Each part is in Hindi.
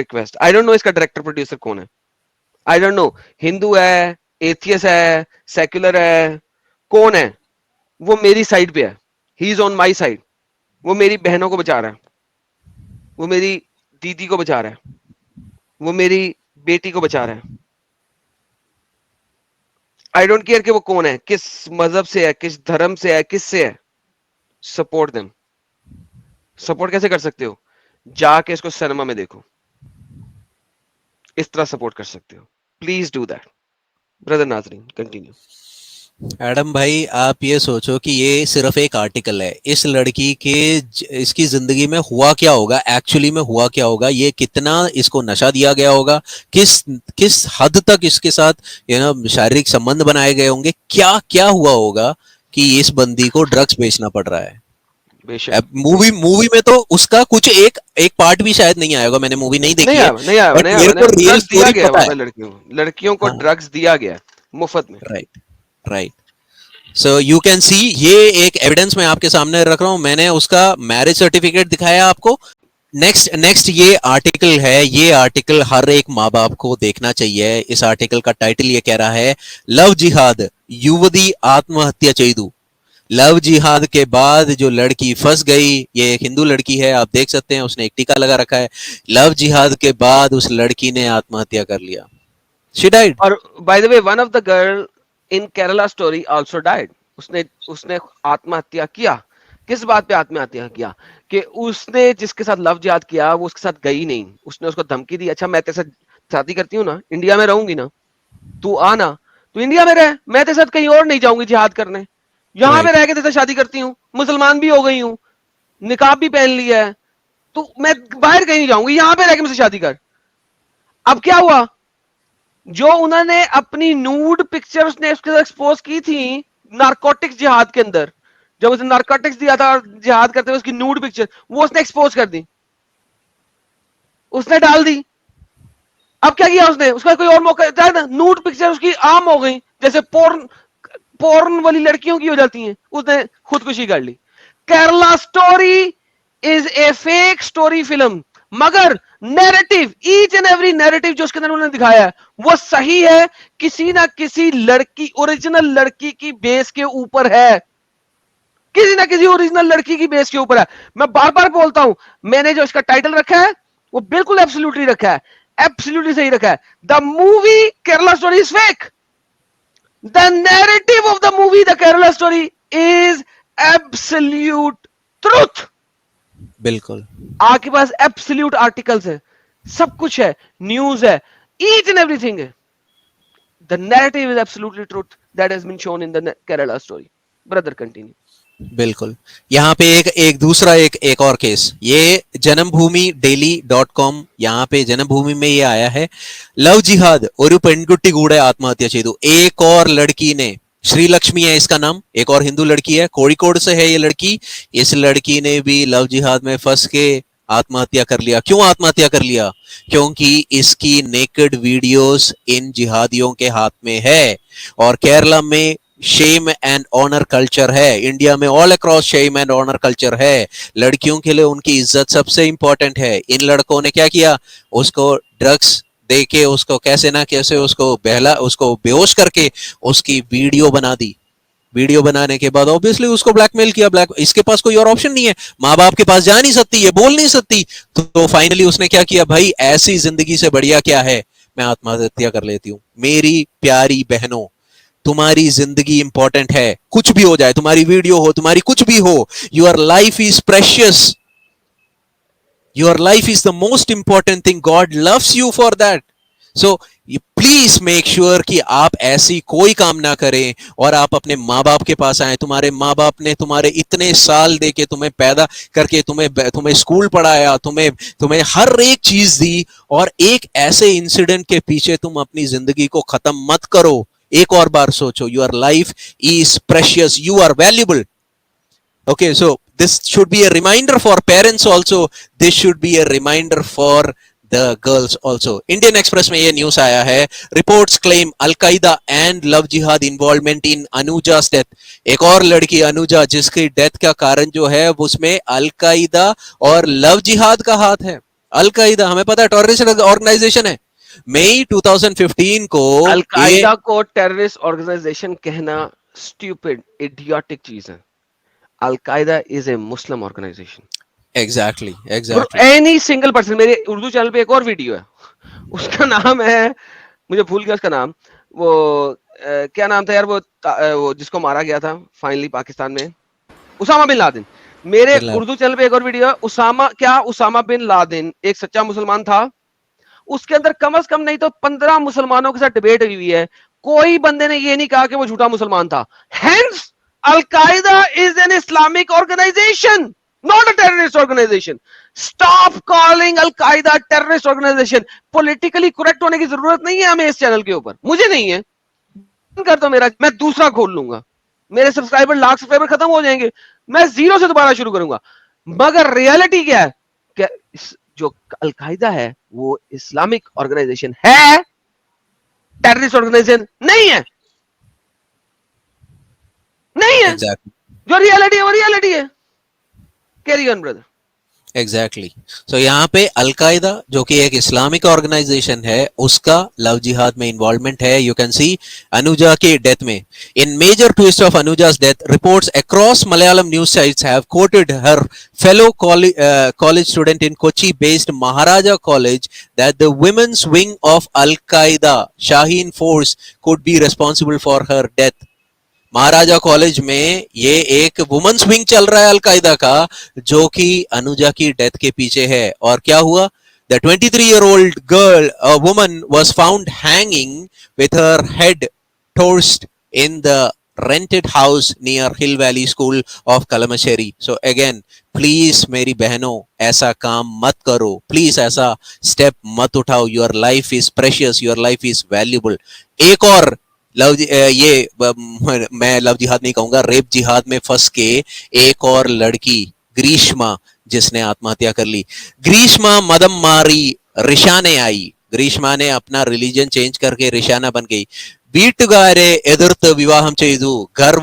रिक्वेस्ट, आई डोंट नो इसका डायरेक्टर प्रोड्यूसर कौन है, आई डोंट नो, हिंदू है, एथियस है, सेक्युलर है, कौन है, वो मेरी साइड पे है, he is on my side, वो मेरी बहनों को बचा रहा है, वो मेरी दीदी को बचा रहा है, वो मेरी बेटी को बचा रहा है। आई डोंट केयर कि वो कौन है, किस मजहब से है, किस धर्म से है, किससे है, सपोर्ट देम। सपोर्ट कैसे कर सकते हो? जाके इसको सिनेमा में देखो, इस तरह सपोर्ट कर सकते हो। Please do that. ब्रदर नाजरीन कंटिन्यू। एडम भाई, आप ये सोचो कि ये सिर्फ एक आर्टिकल है। इस लड़की के इसकी जिंदगी में हुआ क्या होगा, एक्चुअली में हुआ क्या होगा, ये कितना इसको नशा दिया गया होगा, किस किस हद तक इसके साथ शारीरिक संबंध बनाए गए होंगे, क्या क्या हुआ होगा कि इस बंदी को ड्रग्स बेचना पड़ रहा है। बेशक मूवी मूवी में तो उसका कुछ एक एक पार्ट भी शायद नहीं आया होगा, मैंने मूवी नहीं देखी है, नहीं आया, बट मेरे को रियल ड्रग्स दिया स्टोरी गया पता वहां है। पे, लड़कियों को हाँ, ड्रग्स दिया गया मुफ्त में। Right right. So you can see, ये एक एविडेंस मैं आपके सामने रख रहा हूं, मैंने उसका मैरिज सर्टिफिकेट दिखाया आपको। नेक्स्ट नेक्स्ट ये आर्टिकल है, ये आर्टिकल हर एक माँ बाप को देखना चाहिए। इस आर्टिकल का टाइटल ये कह रहा है, लव जिहाद युवती आत्महत्या चेदू। लव जिहाद के बाद जो लड़की फंस गई, ये एक हिंदू लड़की है, आप देख सकते हैं, उसने एक टीका लगा रखा है। लव जिहाद के बाद उस लड़की ने आत्महत्या कर लिया, शी डाइड। और by the way one of the girl in Kerala story also died. उसने उसने आत्महत्या किया। किस बात पे आत्महत्या किया? कि उसने जिसके साथ लव जिहाद किया वो उसके साथ गई नहीं, उसने उसको धमकी दी, अच्छा मैं तेरे साथ शादी करती हूँ ना, इंडिया में रहूंगी ना, तू आना, तू इंडिया में रह, मैं तेरे साथ कहीं और नहीं जाऊंगी जिहाद करने, यहां पे राइट रह के तेरे साथ शादी करती हूँ, मुसलमान भी हो गई हूँ, निकाब भी पहन लिया है, तो मैं बाहर कहीं नहीं जाऊंगी, यहां पे रह के मुझसे शादी कर। अब क्या हुआ? जो उन्होंने अपनी नूड पिक्चर उसने उसके साथ एक्सपोज की थी नारकोटिक्स जिहाद के अंदर, जब उसने नारकोटिक्स दिया था जिहाद करते हुए उसकी नूड पिक्चर वो उसने एक्सपोज कर दी, उसने डाल दी। अब क्या किया उसने? उसका कोई और मौका था ना, नूड पिक्चर उसकी आम हो गई, जैसे पोर्न पोर्न वाली लड़कियों की हो जाती हैं, उसने खुदकुशी कर ली। Kerala story is a fake story film, मगर narrative, each and every narrative जो उसके अंदर उन्होंने दिखाया है वो सही है, किसी ना किसी लड़की, ओरिजिनल लड़की की बेस के ऊपर है, किसी ना किसी ओरिजिनल लड़की की बेस के ऊपर है। मैं बार बार बोलता हूं, मैंने जो इसका टाइटल रखा है वो बिल्कुल एब्सोल्युटली रखा है, एब्सोल्युटली सही रखा है। The movie Kerala story is fake, the narrative of the movie the Kerala story is absolute truth. बिल्कुल। आपके पास एब्सोल्यूट आर्टिकल्स है, सब कुछ है, न्यूज है, ईच एंड एवरीथिंग है। The narrative is absolutely truth that has been shown in the Kerala story. Brother continue. बिल्कुल। यहाँ पे एक एक दूसरा एक और केस, ये जन्मभूमि डेली .com, यहाँ पे जन्मभूमि में ये आया है, लव जिहाद और पेंगुट्टी गूड़े आत्महत्या चेदू। एक और लड़की ने, श्री लक्ष्मी है इसका नाम, एक और हिंदू लड़की है, कोड़िकोड से है ये लड़की। इस लड़की ने भी लव जिहाद में फंस के आत्महत्या कर लिया। क्यों आत्महत्या कर लिया? क्योंकि इसकी नेकेड वीडियोस इन जिहादियों के हाथ में है। और केरला में शेम एंड ऑनर कल्चर है, इंडिया में all across shame and honour culture है। लड़कियों के लिए उनकी इज्जत सबसे इंपॉर्टेंट है। इन लड़कों ने क्या किया, उसको ड्रग्स देके, उसको कैसे ना कैसे उसको उसको बेहोश करके उसकी वीडियो बना दी। वीडियो बनाने के बाद ऑब्वियसली उसको ब्लैकमेल किया। इसके पास कोई और ऑप्शन नहीं है, माँ बाप के पास जा नहीं सकती, ये बोल नहीं सकती, तो फाइनली उसने क्या किया, भाई ऐसी जिंदगी से बढ़िया क्या है, मैं आत्महत्या कर लेती हूँ। मेरी प्यारी बहनों, तुम्हारी जिंदगी इंपॉर्टेंट है, कुछ भी हो जाए, तुम्हारी वीडियो हो, तुम्हारी कुछ भी हो, your life is precious, your life is the most important thing, God loves you for that. So please make sure कि आप ऐसी कोई काम ना करें और आप अपने माँ बाप के पास आए। तुम्हारे माँ बाप ने तुम्हारे इतने साल दे के तुम्हें पैदा करके तुम्हें स्कूल पढ़ाया, तुम्हें हर एक चीज दी, और एक ऐसे इंसिडेंट के पीछे तुम अपनी जिंदगी को खत्म मत करो। एक और बार सोचो, your life is precious, you are valuable. Okay, so this should be a reminder for parents also. This should be a reminder for the girls also. Indian Express में ये न्यूज आया है, reports claim al Qaeda and love जिहाद इन्वॉल्वमेंट इन अनुजा's डेथ। एक और लड़की अनुजा, जिसकी डेथ का कारण जो है उसमें अल-कायदा और लव जिहाद का हाथ है। अलकायदा हमें पता है टेररिस्ट ऑर्गेनाइजेशन है। मई 2015 को ये अलकायदा को टेररिस्ट ऑर्गेनाइजेशन कहना स्टूपिड इडियोटिक चीज है। Al Qaeda is a Muslim organisation. Exactly bro exactly any single person, मेरे उर्दू चैनल पे एक और वीडियो है, उसका नाम है, मुझे भूल गया उसका नाम, वो क्या नाम था यार, वो जिसको मारा गया था फाइनली पाकिस्तान में, उसामा बिन लादेन। मेरे उर्दू चैनल पे एक और वीडियो है, उसामा बिन लादेन एक सच्चा मुसलमान था। उसके अंदर कम से कम नहीं तो 15 मुसलमानों के साथ डिबेट हुई है, कोई बंदे ने ये नहीं कहा कि वो झूठा मुसलमान था। Hence al Qaeda is an Islamic organisation, not a terrorist organisation. Stop calling al Qaeda terrorist organisation. Politically correct होने की जरूरत नहीं है हमें इस चैनल के ऊपर, मुझे नहीं है। कर दो मेरा, मैं दूसरा खोल लूंगा, मेरे सब्सक्राइबर, लाख सब्सक्राइबर खत्म हो जाएंगे, मैं जीरो से दोबारा शुरू करूंगा। मगर रियलिटी क्या है, क्या जो अलकायदा है वो इस्लामिक ऑर्गेनाइजेशन है, टेररिस्ट ऑर्गेनाइजेशन नहीं है, नहीं है। एग्जैक्टली जो रियलिटी है वो रियलिटी है। Carry on brother. Exactly so यहाँ पे अलकायदा जो कि एक इस्लामिक ऑर्गेनाइजेशन है उसका लव जिहाद में इन्वॉल्वमेंट है। यू कैन सी अनुजा के डेथ में, in major twist of Anuja's death, reports across Malayalam news sites have quoted her fellow college student in Kochi based Maharaja College that the women's wing of Al Qaeda Shaheen force could be responsible for her death. Maharaja college में ये एक वुमेन्स विंग चल रहा है अलकायदा का जो कि अनुजा की डेथ के पीछे है। और क्या हुआ, the 23-year-old girl, a woman, was found hanging with her head tossed in the rented house near Hill Valley School of Kalamassery. So again, please मेरी बहनों ऐसा काम मत करो, प्लीज ऐसा स्टेप मत उठाओ। Your life is precious, your life is valuable. एक और मैं लव जिहाद नहीं कहूंगा, रेप जिहाद में फंस के एक और लड़की ग्रीष्मा जिसने आत्महत्या कर ली। ग्रीष्मा मदम मारी रिशाने आई, ग्रीष्मा ने अपना रिलीजन चेंज करके रिशाना बन गई। വീട്ടുകാരെ എതിർത്ത് വിവാഹം ചെയ്തു, घर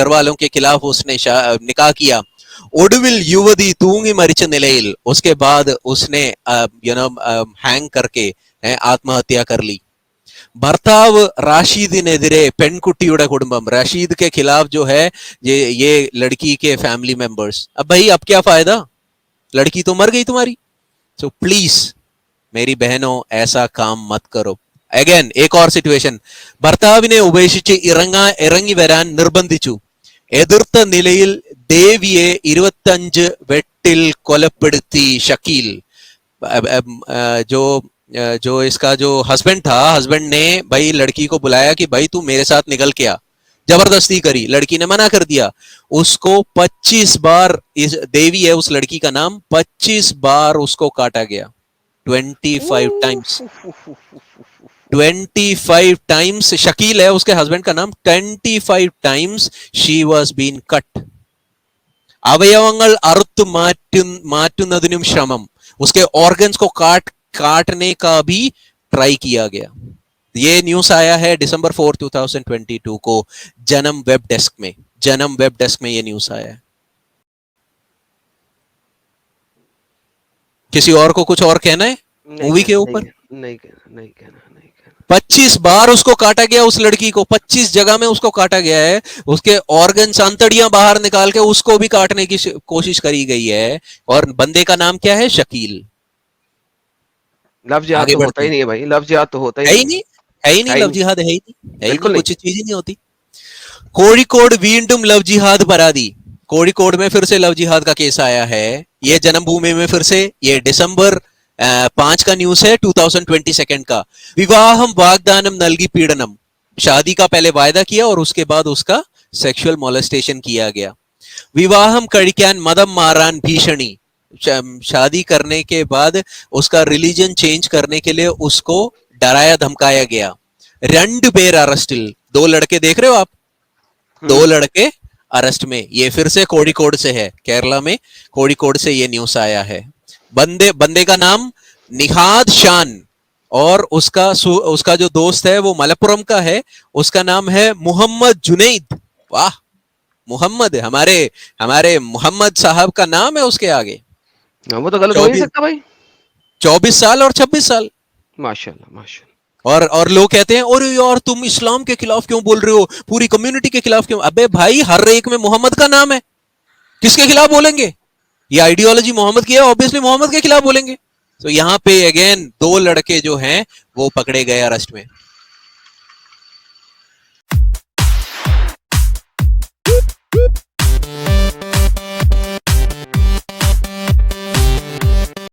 वालों के खिलाफ उसने निकाह किया। ഒടുവിൽ യുവതി തൂങ്ങി മരിച്ച നിലയിൽ उसके बाद उसने हैंग करके आत्महत्या कर ली। भर्ताव राशिदिनेതിരെ പെൺകുട്ടിയുടെ കുടുംബം, रशीद के खिलाफ जो है ये लड़की के फैमिली मेंबर्स। अब भाई अब क्या फायदा, लड़की तो मर गई तुम्हारी। सो प्लीज मेरी बहनों ऐसा काम मत करो। अगेन एक और सिचुएशन, ഭർത്താവിനെ ഉപേക്ഷിച്ച് ഇറങ്ങി വരാൻ നിർബന്ധിച്ചു, എതിർത്ത നിലയിൽ ദേവിയെ 25 വെട്ടിൽ കൊലപ്പെടുത്തി ഷക്കീൽ। जो इसका जो हस्बैंड था, हस्बैंड ने भाई लड़की को बुलाया कि भाई तू मेरे साथ निकल के आ, जबरदस्ती करी, लड़की ने मना कर दिया। उसको 25 बार, इस देवी है उस लड़की का नाम, 25 बार उसको काटा गया, 25 टाइम्स। 25 टाइम्स शकील है उसके हस्बैंड का नाम, 25 times she was been cut. അവയവങ്ങൾ അറുത്തു മാറ്റുന്നതിനും ശ്രമം, उसके ऑर्गन्स को काटने का भी ट्राई किया गया। ये न्यूज आया है December 4, 2022 को जन्म वेब डेस्क में, जन्म वेब डेस्क में ये न्यूज आया है। किसी और को कुछ और कहना है मूवी के ऊपर? नहीं कहना। 25 बार उसको काटा गया, उस लड़की को 25 जगह में उसको काटा गया है, उसके ऑर्गन्स अंतड़ियां बाहर निकाल के उसको भी काटने की कोशिश करी गई है। और बंदे का नाम क्या है? शकील। लव जिहाद तो होता ही नहीं है भाई, लव जिहाद तो होता ही नहीं, है ही नहीं, लव जिहाद है ही नहीं, बिल्कुल कुछ चीज ही नहीं होती। कोഴിക്കോട് വീണ്ടും लव जिहाद परादी, कोഴിക്കോട് में फिर से लव जिहाद का केस आया है। ये जन्मभूमि में फिर से, ये December 5 का न्यूज है 2022 का। विवाहम वाग्दानम नल्गी पीड़नम, शादी का पहले वायदा किया और उसके बाद उसका सेक्सुअल मोलेस्टेशन किया गया। विवाहम कड़िक्यान मदम मारान भीषणी, शादी करने के बाद उसका रिलीजन चेंज करने के लिए उसको डराया धमकाया गया। रंड पेर अरेस्टिल, 2 लड़के देख रहे हो आप, 2 लड़के अरेस्ट में। ये फिर से कोഴിക്കോട് से है, केरला में कोഴിക്കോട് से ये न्यूज आया है। बंदे का नाम निहाद शान और उसका जो दोस्त है वो मलप्पुरम का है, उसका नाम है मोहम्मद जुनैद। वाह, मोहम्मद, हमारे मोहम्मद साहब का नाम है उसके आगे। वो तो गलत हो नहीं सकता भाई। 24 साल और 26 साल। माशाल्लाह माशाल्लाह। और लोग कहते हैं अरे यार तुम इस्लाम के खिलाफ क्यों बोल रहे हो, पूरी कम्युनिटी के खिलाफ क्यों? अबे भाई हर एक में मोहम्मद का नाम है, किसके खिलाफ बोलेंगे? ये आइडियोलॉजी मोहम्मद की है, ऑब्वियसली मोहम्मद के खिलाफ बोलेंगे। तो यहाँ पे अगेन 2 लड़के जो हैं वो पकड़े गए अरेस्ट में।